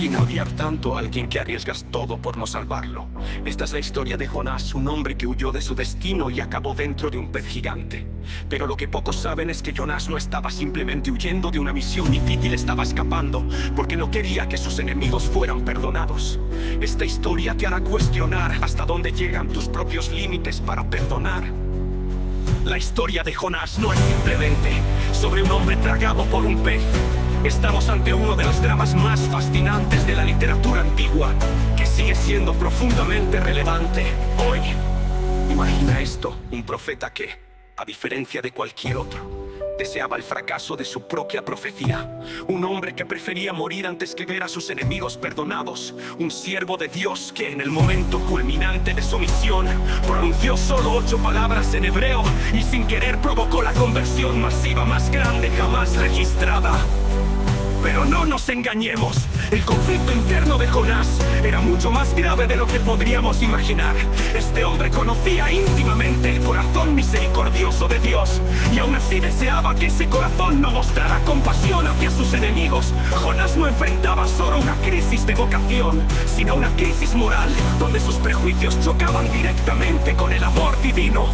imagina odiar tanto a alguien que arriesgas todo por no salvarlo? Esta es la historia de Jonás, un hombre que huyó de su destino y acabó dentro de un pez gigante. Pero lo que pocos saben es que Jonás no estaba simplemente huyendo de una misión difícil, estaba escapando porque no quería que sus enemigos fueran perdonados. Esta historia te hará cuestionar hasta dónde llegan tus propios límites para perdonar. La historia de Jonás no es simplemente sobre un hombre tragado por un pez. Estamos ante uno de los dramas más fascinantes de la literatura antigua, que sigue siendo profundamente relevante hoy. Imagina esto, un profeta que, a diferencia de cualquier otro, deseaba el fracaso de su propia profecía. Un hombre que prefería morir antes que ver a sus enemigos perdonados. Un siervo de Dios que en el momento culminante de su misión pronunció solo 8 palabras en hebreo y sin querer provocó la conversión masiva más grande jamás registrada. Pero no nos engañemos, el conflicto interno de Jonás era mucho más grave de lo que podríamos imaginar. Este hombre conocía íntimamente el corazón misericordioso de Dios y aún así deseaba que ese corazón no mostrara compasión hacia sus enemigos. Jonás no enfrentaba solo una crisis de vocación, sino una crisis moral, donde sus prejuicios chocaban directamente con el amor divino.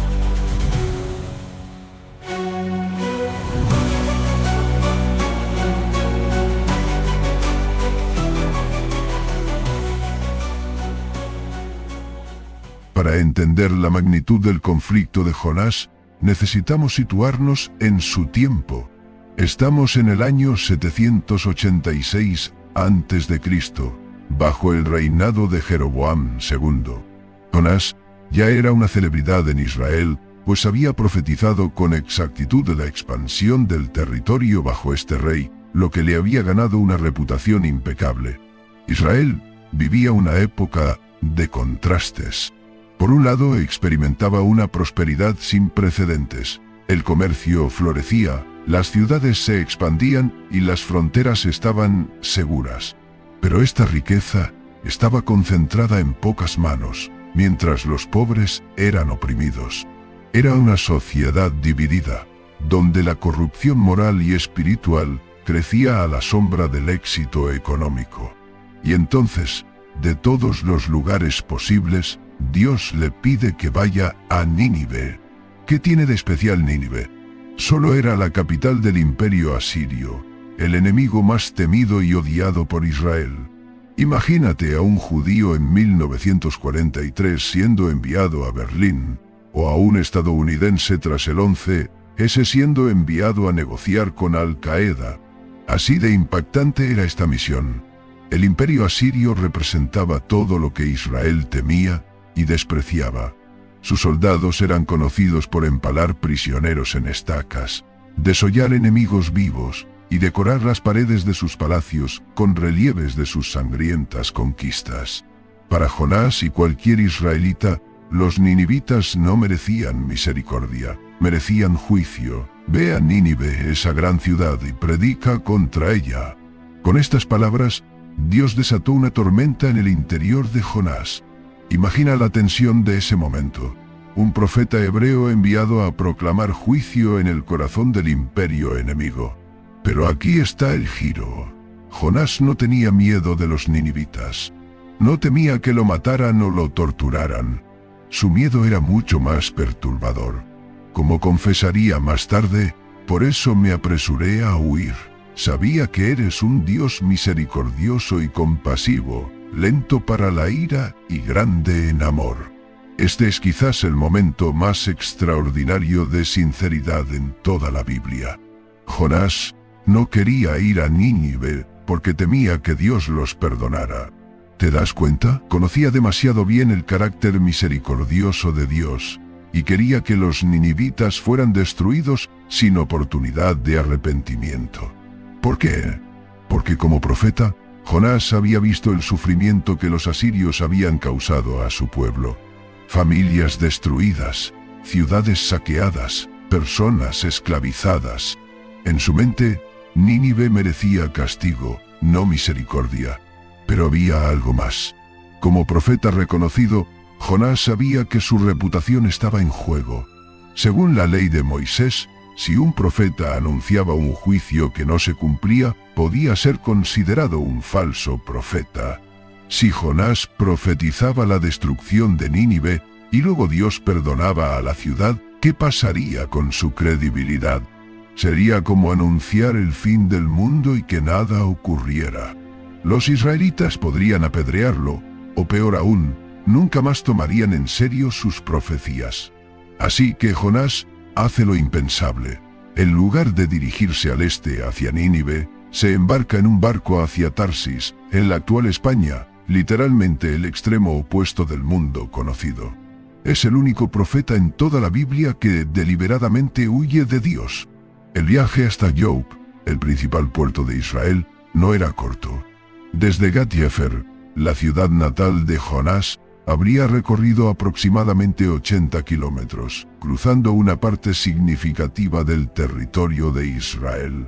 Para entender la magnitud del conflicto de Jonás, necesitamos situarnos en su tiempo. Estamos en el año 786 a.C., bajo el reinado de Jeroboam II. Jonás ya era una celebridad en Israel, pues había profetizado con exactitud de la expansión del territorio bajo este rey, lo que le había ganado una reputación impecable. Israel vivía una época de contrastes. Por un lado, experimentaba una prosperidad sin precedentes. El comercio florecía, las ciudades se expandían y las fronteras estaban seguras. Pero esta riqueza estaba concentrada en pocas manos, mientras los pobres eran oprimidos. Era una sociedad dividida, donde la corrupción moral y espiritual crecía a la sombra del éxito económico. Y entonces, de todos los lugares posibles, Dios le pide que vaya a Nínive. ¿Qué tiene de especial Nínive? Solo era la capital del imperio asirio, el enemigo más temido y odiado por Israel. Imagínate a un judío en 1943 siendo enviado a Berlín, o a un estadounidense tras el 11S siendo enviado a negociar con Al-Qaeda. Así de impactante era esta misión. El imperio asirio representaba todo lo que Israel temía y despreciaba. Sus soldados eran conocidos por empalar prisioneros en estacas, desollar enemigos vivos y decorar las paredes de sus palacios con relieves de sus sangrientas conquistas. Para Jonás y cualquier israelita, los ninivitas no merecían misericordia, merecían juicio. Ve a Nínive, esa gran ciudad, y predica contra ella. Con estas palabras, Dios desató una tormenta en el interior de Jonás. Imagina la tensión de ese momento. Un profeta hebreo enviado a proclamar juicio en el corazón del imperio enemigo. Pero aquí está el giro. Jonás no tenía miedo de los ninivitas. No temía que lo mataran o lo torturaran. Su miedo era mucho más perturbador. Como confesaría más tarde, por eso me apresuré a huir. Sabía que eres un Dios misericordioso y compasivo, lento para la ira y grande en amor. Este es quizás el momento más extraordinario de sinceridad en toda la Biblia. Jonás no quería ir a Nínive porque temía que Dios los perdonara. ¿Te das cuenta? Conocía demasiado bien el carácter misericordioso de Dios y quería que los ninivitas fueran destruidos sin oportunidad de arrepentimiento. ¿Por qué? Porque como profeta, Jonás había visto el sufrimiento que los asirios habían causado a su pueblo. Familias destruidas, ciudades saqueadas, personas esclavizadas. En su mente, Nínive merecía castigo, no misericordia. Pero había algo más. Como profeta reconocido, Jonás sabía que su reputación estaba en juego. Según la ley de Moisés, Si un profeta anunciaba un juicio que no se cumplía, podía ser considerado un falso profeta. Si Jonás profetizaba la destrucción de Nínive y luego Dios perdonaba a la ciudad, ¿qué pasaría con su credibilidad? Sería como anunciar el fin del mundo y que nada ocurriera. Los israelitas podrían apedrearlo, o peor aún, nunca más tomarían en serio sus profecías. Así que Jonás hace lo impensable. En lugar de dirigirse al este hacia Nínive, se embarca en un barco hacia Tarsis, en la actual España, literalmente el extremo opuesto del mundo conocido. Es el único profeta en toda la Biblia que deliberadamente huye de Dios. El viaje hasta Jope, el principal puerto de Israel, no era corto. Desde Gat-Hefer, la ciudad natal de Jonás, habría recorrido aproximadamente 80 kilómetros, cruzando una parte significativa del territorio de Israel.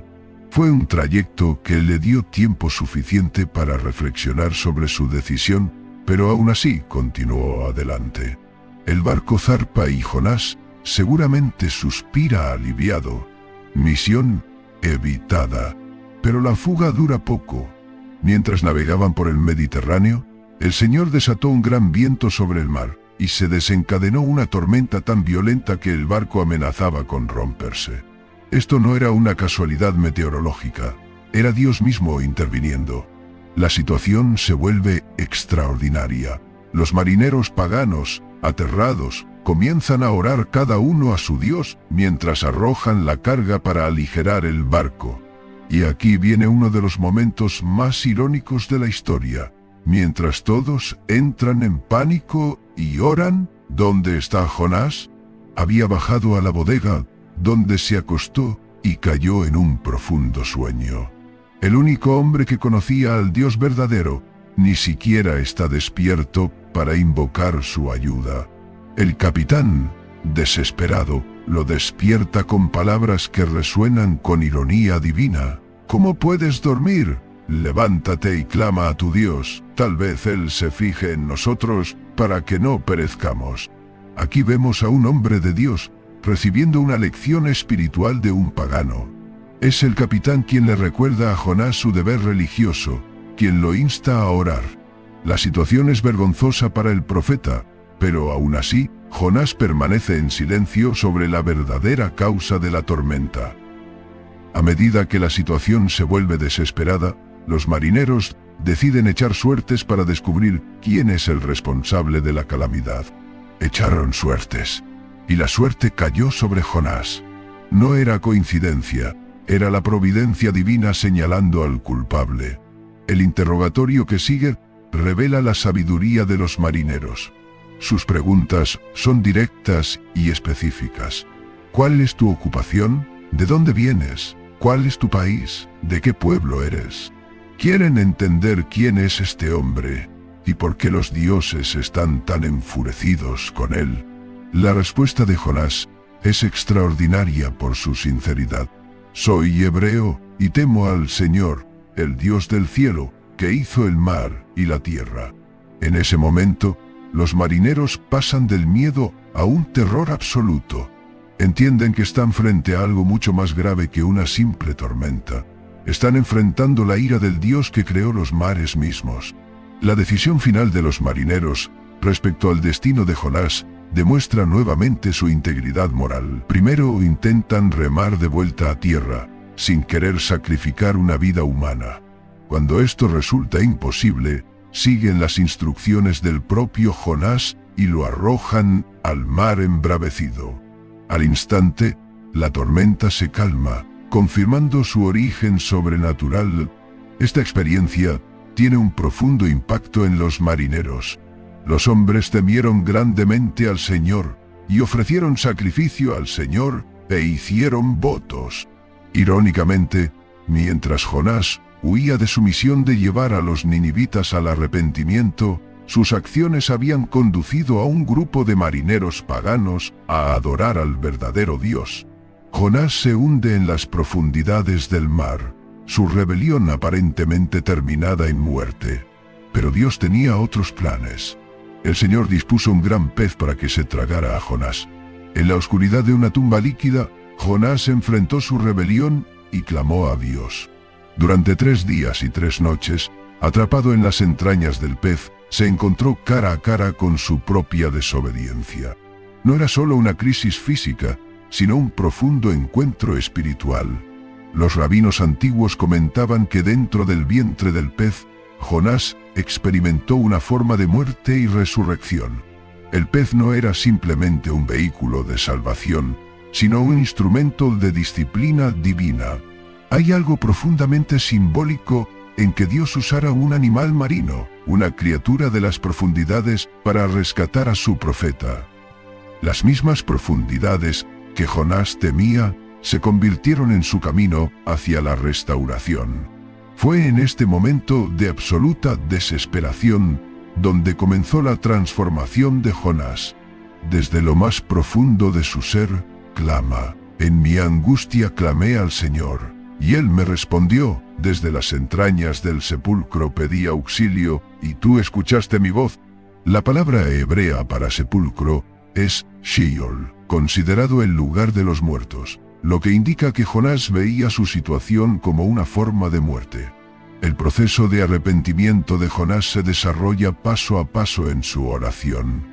Fue un trayecto que le dio tiempo suficiente para reflexionar sobre su decisión, pero aún así continuó adelante. El barco zarpa y Jonás seguramente suspira aliviado. Misión evitada. Pero la fuga dura poco. Mientras navegaban por el Mediterráneo, el Señor desató un gran viento sobre el mar, y se desencadenó una tormenta tan violenta que el barco amenazaba con romperse. Esto no era una casualidad meteorológica, era Dios mismo interviniendo. La situación se vuelve extraordinaria. Los marineros paganos, aterrados, comienzan a orar cada uno a su Dios mientras arrojan la carga para aligerar el barco. Y aquí viene uno de los momentos más irónicos de la historia. Mientras todos entran en pánico y oran, ¿dónde está Jonás? Había bajado a la bodega, donde se acostó y cayó en un profundo sueño. El único hombre que conocía al Dios verdadero, ni siquiera está despierto para invocar su ayuda. El capitán, desesperado, lo despierta con palabras que resuenan con ironía divina. ¿Cómo puedes dormir? Levántate y clama a tu Dios, tal vez Él se fije en nosotros para que no perezcamos. Aquí vemos a un hombre de Dios recibiendo una lección espiritual de un pagano. Es el capitán quien le recuerda a Jonás su deber religioso, quien lo insta a orar. La situación es vergonzosa para el profeta, pero aún así, Jonás permanece en silencio sobre la verdadera causa de la tormenta. A medida que la situación se vuelve desesperada, los marineros deciden echar suertes para descubrir quién es el responsable de la calamidad. Echaron suertes, y la suerte cayó sobre Jonás. No era coincidencia, era la providencia divina señalando al culpable. El interrogatorio que sigue revela la sabiduría de los marineros. Sus preguntas son directas y específicas. ¿Cuál es tu ocupación? ¿De dónde vienes? ¿Cuál es tu país? ¿De qué pueblo eres? Quieren entender quién es este hombre y por qué los dioses están tan enfurecidos con él. La respuesta de Jonás es extraordinaria por su sinceridad. Soy hebreo y temo al Señor, el Dios del cielo, que hizo el mar y la tierra. En ese momento, los marineros pasan del miedo a un terror absoluto. Entienden que están frente a algo mucho más grave que una simple tormenta. Están enfrentando la ira del Dios que creó los mares mismos. La decisión final de los marineros respecto al destino de Jonás demuestra nuevamente su integridad moral. Primero intentan remar de vuelta a tierra, sin querer sacrificar una vida humana. Cuando esto resulta imposible, siguen las instrucciones del propio Jonás y lo arrojan al mar embravecido. Al instante, la tormenta se calma, confirmando su origen sobrenatural. Esta experiencia tiene un profundo impacto en los marineros. Los hombres temieron grandemente al Señor, y ofrecieron sacrificio al Señor, e hicieron votos. Irónicamente, mientras Jonás huía de su misión de llevar a los ninivitas al arrepentimiento, sus acciones habían conducido a un grupo de marineros paganos a adorar al verdadero Dios. Jonás se hunde en las profundidades del mar, su rebelión aparentemente terminada en muerte. Pero Dios tenía otros planes. El Señor dispuso un gran pez para que se tragara a Jonás. En la oscuridad de una tumba líquida, Jonás enfrentó su rebelión y clamó a Dios. Durante 3 días y 3 noches, atrapado en las entrañas del pez, se encontró cara a cara con su propia desobediencia. No era solo una crisis física, sino un profundo encuentro espiritual. Los rabinos antiguos comentaban que dentro del vientre del pez, Jonás experimentó una forma de muerte y resurrección. El pez no era simplemente un vehículo de salvación, sino un instrumento de disciplina divina. Hay algo profundamente simbólico en que Dios usara un animal marino, una criatura de las profundidades, para rescatar a su profeta. Las mismas profundidades que Jonás temía se convirtieron en su camino hacia la restauración. Fue en este momento de absoluta desesperación donde comenzó la transformación de Jonás. Desde lo más profundo de su ser, clama: en mi angustia clamé al Señor, y Él me respondió. Desde las entrañas del sepulcro pedí auxilio, y tú escuchaste mi voz. La palabra hebrea para sepulcro es Sheol, considerado el lugar de los muertos, lo que indica que Jonás veía su situación como una forma de muerte. El proceso de arrepentimiento de Jonás se desarrolla paso a paso en su oración.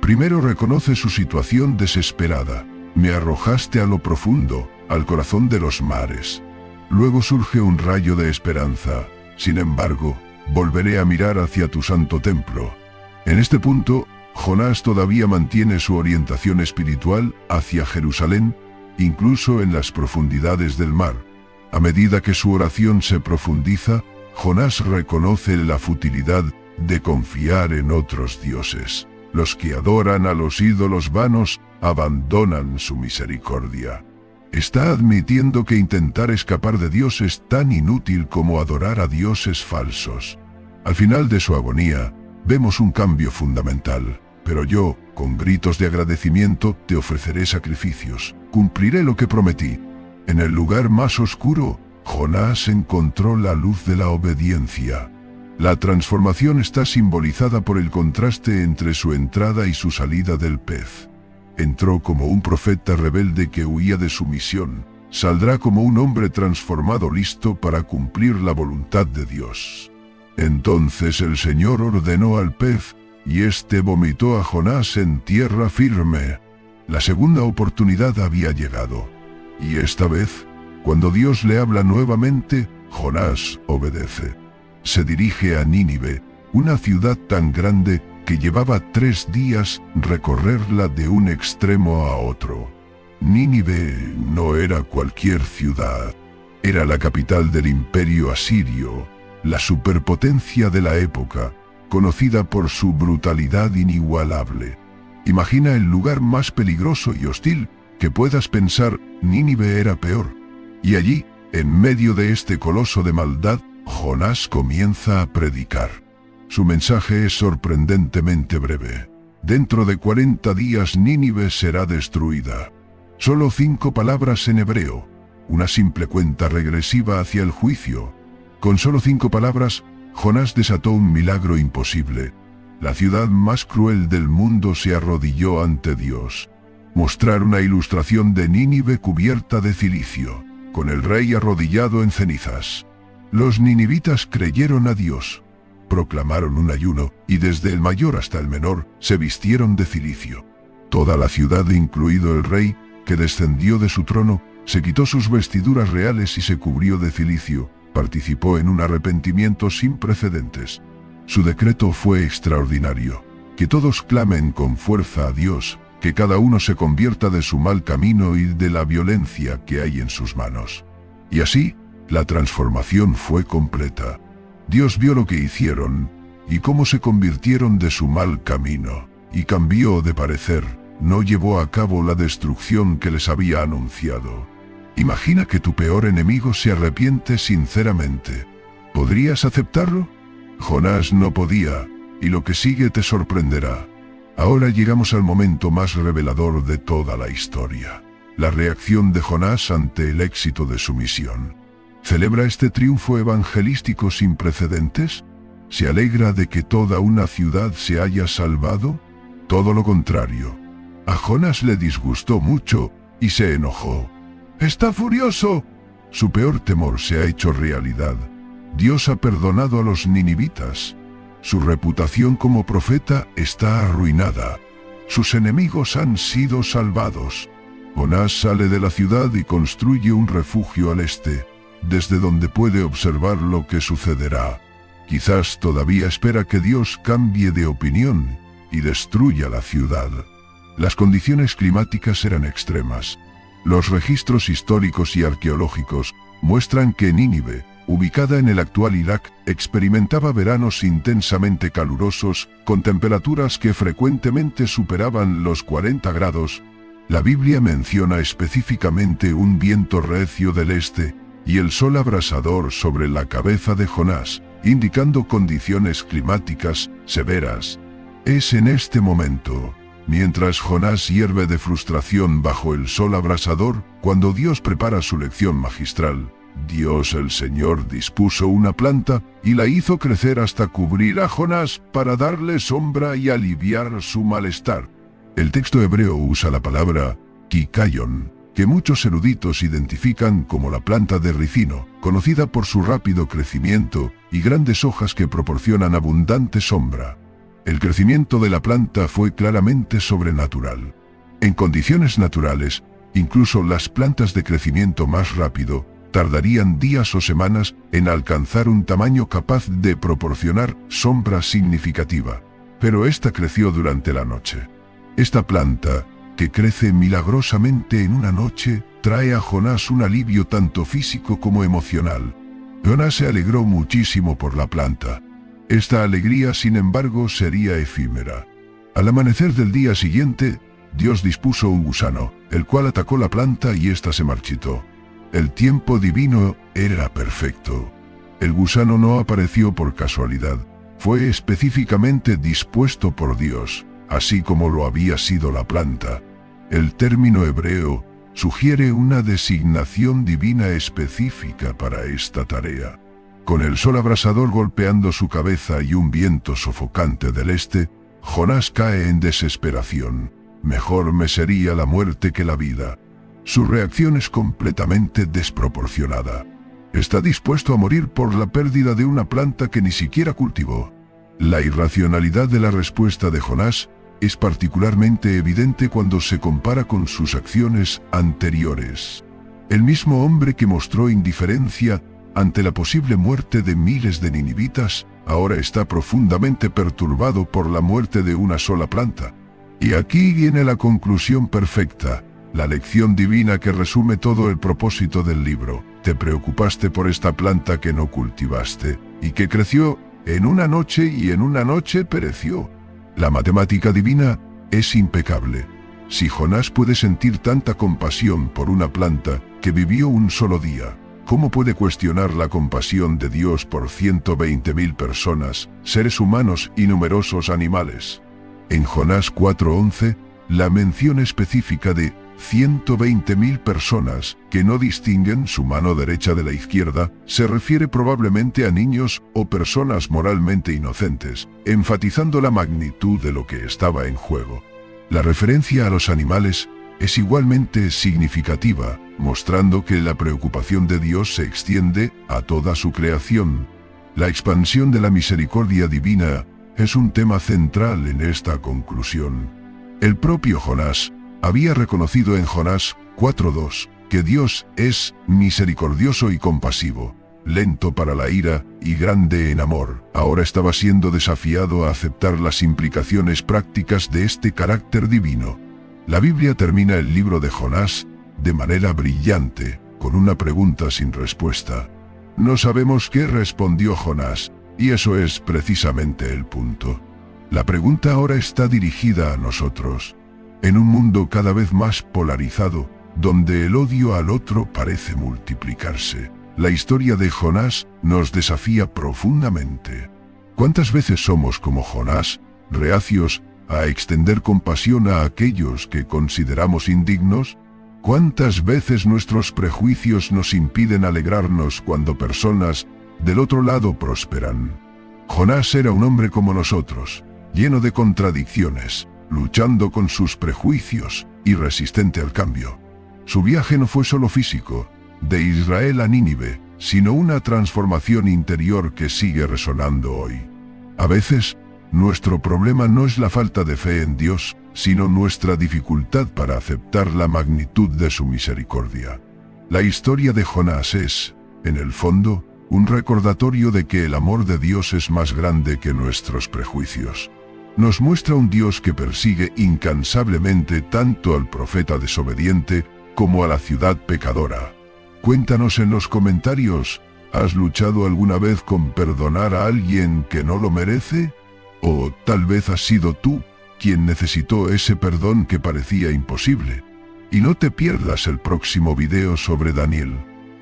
Primero reconoce su situación desesperada: me arrojaste a lo profundo, al corazón de los mares. Luego surge un rayo de esperanza: sin embargo, volveré a mirar hacia tu santo templo. En este punto, Jonás todavía mantiene su orientación espiritual hacia Jerusalén, incluso en las profundidades del mar. A medida que su oración se profundiza, Jonás reconoce la futilidad de confiar en otros dioses. Los que adoran a los ídolos vanos abandonan su misericordia. Está admitiendo que intentar escapar de Dios es tan inútil como adorar a dioses falsos. Al final de su agonía, vemos un cambio fundamental. Pero yo, con gritos de agradecimiento, te ofreceré sacrificios. Cumpliré lo que prometí. En el lugar más oscuro, Jonás encontró la luz de la obediencia. La transformación está simbolizada por el contraste entre su entrada y su salida del pez. Entró como un profeta rebelde que huía de su misión. Saldrá como un hombre transformado listo para cumplir la voluntad de Dios. Entonces el Señor ordenó al pez, y éste vomitó a Jonás en tierra firme. La segunda oportunidad había llegado. Y esta vez, cuando Dios le habla nuevamente, Jonás obedece. Se dirige a Nínive, una ciudad tan grande que llevaba 3 días recorrerla de un extremo a otro. Nínive no era cualquier ciudad. Era la capital del imperio asirio, la superpotencia de la época, conocida por su brutalidad inigualable. Imagina el lugar más peligroso y hostil que puedas pensar. Nínive era peor. Y allí, en medio de este coloso de maldad, Jonás comienza a predicar. Su mensaje es sorprendentemente breve. Dentro de 40 días Nínive será destruida. Solo 5 palabras en hebreo, una simple cuenta regresiva hacia el juicio. Con solo 5 palabras, Jonás desató un milagro imposible. La ciudad más cruel del mundo se arrodilló ante Dios. Mostrar una ilustración de Nínive cubierta de cilicio, con el rey arrodillado en cenizas. Los ninivitas creyeron a Dios. Proclamaron un ayuno, y desde el mayor hasta el menor, se vistieron de cilicio. Toda la ciudad, incluido el rey, que descendió de su trono, se quitó sus vestiduras reales y se cubrió de cilicio. Participó en un arrepentimiento sin precedentes. Su decreto fue extraordinario: que todos clamen con fuerza a Dios, que cada uno se convierta de su mal camino y de la violencia que hay en sus manos. Y así, la transformación fue completa. Dios vio lo que hicieron, y cómo se convirtieron de su mal camino, y cambió de parecer. No llevó a cabo la destrucción que les había anunciado. Imagina que tu peor enemigo se arrepiente sinceramente. ¿Podrías aceptarlo? Jonás no podía, y lo que sigue te sorprenderá. Ahora llegamos al momento más revelador de toda la historia. La reacción de Jonás ante el éxito de su misión. ¿Celebra este triunfo evangelístico sin precedentes? ¿Se alegra de que toda una ciudad se haya salvado? Todo lo contrario. A Jonás le disgustó mucho, y se enojó. ¡Está furioso! Su peor temor se ha hecho realidad. Dios ha perdonado a los ninivitas. Su reputación como profeta está arruinada. Sus enemigos han sido salvados. Jonás sale de la ciudad y construye un refugio al este, desde donde puede observar lo que sucederá. Quizás todavía espera que Dios cambie de opinión y destruya la ciudad. Las condiciones climáticas eran extremas. Los registros históricos y arqueológicos muestran que Nínive, ubicada en el actual Irak, experimentaba veranos intensamente calurosos, con temperaturas que frecuentemente superaban los 40 grados. La Biblia menciona específicamente un viento recio del este y el sol abrasador sobre la cabeza de Jonás, indicando condiciones climáticas severas. Es en este momento, mientras Jonás hierve de frustración bajo el sol abrasador, cuando Dios prepara su lección magistral. Dios el Señor dispuso una planta y la hizo crecer hasta cubrir a Jonás para darle sombra y aliviar su malestar. El texto hebreo usa la palabra kikayon, que muchos eruditos identifican como la planta de ricino, conocida por su rápido crecimiento y grandes hojas que proporcionan abundante sombra. El crecimiento de la planta fue claramente sobrenatural. En condiciones naturales, incluso las plantas de crecimiento más rápido tardarían días o semanas en alcanzar un tamaño capaz de proporcionar sombra significativa. Pero esta creció durante la noche. Esta planta, que crece milagrosamente en una noche, trae a Jonás un alivio tanto físico como emocional. Jonás se alegró muchísimo por la planta. Esta alegría, sin embargo, sería efímera. Al amanecer del día siguiente, Dios dispuso un gusano, el cual atacó la planta y ésta se marchitó. El tiempo divino era perfecto. El gusano no apareció por casualidad, fue específicamente dispuesto por Dios, así como lo había sido la planta. El término hebreo sugiere una designación divina específica para esta tarea. Con el sol abrasador golpeando su cabeza y un viento sofocante del este, Jonás cae en desesperación. Mejor me sería la muerte que la vida. Su reacción es completamente desproporcionada. Está dispuesto a morir por la pérdida de una planta que ni siquiera cultivó. La irracionalidad de la respuesta de Jonás es particularmente evidente cuando se compara con sus acciones anteriores. El mismo hombre que mostró indiferencia ante la posible muerte de miles de ninivitas, ahora está profundamente perturbado por la muerte de una sola planta. Y aquí viene la conclusión perfecta, la lección divina que resume todo el propósito del libro. Te preocupaste por esta planta que no cultivaste, y que creció en una noche y en una noche pereció. La matemática divina es impecable. Si Jonás puede sentir tanta compasión por una planta que vivió un solo día, ¿cómo puede cuestionar la compasión de Dios por 120.000 personas, seres humanos y numerosos animales? En Jonás 4:11, la mención específica de 120.000 personas que no distinguen su mano derecha de la izquierda se refiere probablemente a niños o personas moralmente inocentes, enfatizando la magnitud de lo que estaba en juego. La referencia a los animales es igualmente significativa, mostrando que la preocupación de Dios se extiende a toda su creación. La expansión de la misericordia divina es un tema central en esta conclusión. El propio Jonás había reconocido en Jonás 4:2 que Dios es misericordioso y compasivo, lento para la ira y grande en amor. Ahora estaba siendo desafiado a aceptar las implicaciones prácticas de este carácter divino. La Biblia termina el libro de Jonás de manera brillante, con una pregunta sin respuesta. No sabemos qué respondió Jonás, y eso es precisamente el punto. La pregunta ahora está dirigida a nosotros. En un mundo cada vez más polarizado, donde el odio al otro parece multiplicarse, la historia de Jonás nos desafía profundamente. ¿Cuántas veces somos como Jonás, reacios a extender compasión a aquellos que consideramos indignos? ¿Cuántas veces nuestros prejuicios nos impiden alegrarnos cuando personas del otro lado prosperan? Jonás era un hombre como nosotros, lleno de contradicciones, luchando con sus prejuicios y resistente al cambio. Su viaje no fue solo físico, de Israel a Nínive, sino una transformación interior que sigue resonando hoy. A veces, nuestro problema no es la falta de fe en Dios, sino nuestra dificultad para aceptar la magnitud de su misericordia. La historia de Jonás es, en el fondo, un recordatorio de que el amor de Dios es más grande que nuestros prejuicios. Nos muestra un Dios que persigue incansablemente tanto al profeta desobediente como a la ciudad pecadora. Cuéntanos en los comentarios, ¿has luchado alguna vez con perdonar a alguien que no lo merece? ¿O tal vez has sido tú quien necesitó ese perdón que parecía imposible? Y no te pierdas el próximo video sobre Daniel,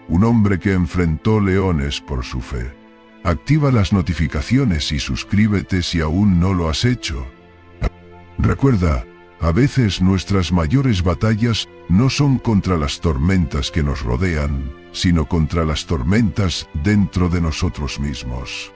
un hombre que enfrentó leones por su fe. Activa las notificaciones y suscríbete si aún no lo has hecho. Recuerda, a veces nuestras mayores batallas no son contra las tormentas que nos rodean, sino contra las tormentas dentro de nosotros mismos.